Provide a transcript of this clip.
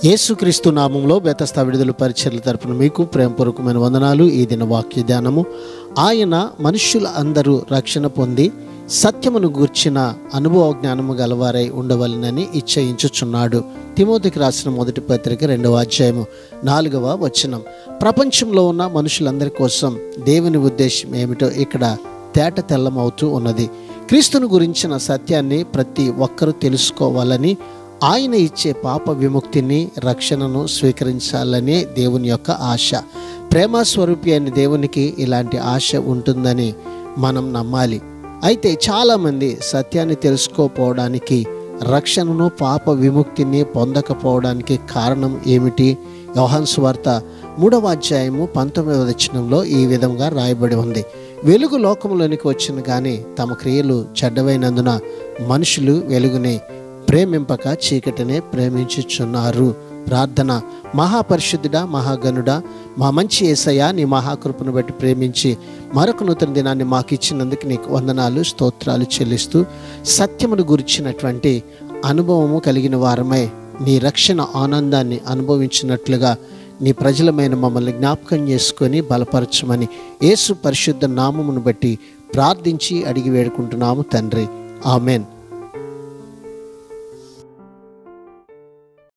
యేసుక్రీస్తు నామంలో బెతస్తా విడుదల పరిచర్ల తరపున మీకు ప్రేమపూర్వకమైన వందనాలు. ఈ దిన వాక్య ధ్యానము, ఆయన మనుష్యుల అందరూ రక్షణ పొంది సత్యమును గూర్చిన అనుభవ జ్ఞానము గలవారై ఉండవలనని ఇచ్చయించుచున్నాడు. తిమోతికి రాసిన మొదటి పత్రిక 2వ అధ్యాయము 4వ వచనం. ప్రపంచంలో ఉన్న మనుషులందరి కోసం దేవుని ఉద్దేశం ఏమిటో ఇక్కడ తేట తెల్లమవుతూ ఉన్నది. క్రీస్తును గురించిన సత్యాన్ని ప్రతి ఒక్కరూ తెలుసుకోవాలని, ఆయన ఇచ్చే పాప విముక్తిని, రక్షణను స్వీకరించాలనే దేవుని యొక్క ఆశ. ప్రేమ స్వరూపి అయిన దేవునికి ఇలాంటి ఆశ ఉంటుందని మనం నమ్మాలి. అయితే చాలామంది సత్యాన్ని తెలుసుకోకపోవడానికి, రక్షణను, పాప విముక్తిని పొందకపోవడానికి కారణం ఏమిటి? యోహాను సువార్త 3వ అధ్యాయము 19వ వచనంలో ఈ విధంగా రాయబడి ఉంది. వెలుగు లోకంలోనికి వచ్చిన కానీ తమ క్రియలు చెడ్డవైనందున మనుషులు వెలుగుని ప్రేమింపక చీకటినే ప్రేమించుచున్నారు. ప్రార్థన. మహాపరిశుద్ధుడా, మహాగణుడా, మా మంచి యేసయ్యా, నీ మహాకృపను బట్టి ప్రేమించి మరొక నూతన దినాన్ని మాకు ఇచ్చినందుకు నీకు వందనాలు, స్తోత్రాలు చెల్లిస్తూ సత్యమును గురించినటువంటి అనుభవము కలిగిన వారమై నీ రక్షణ ఆనందాన్ని అనుభవించినట్లుగా నీ ప్రజలమైన మమ్మల్ని జ్ఞాపకం చేసుకొని బలపరచమని యేసు పరిశుద్ధ నామమును బట్టి ప్రార్థించి అడిగి వేడుకుంటున్నాము తండ్రి. ఆమెన్.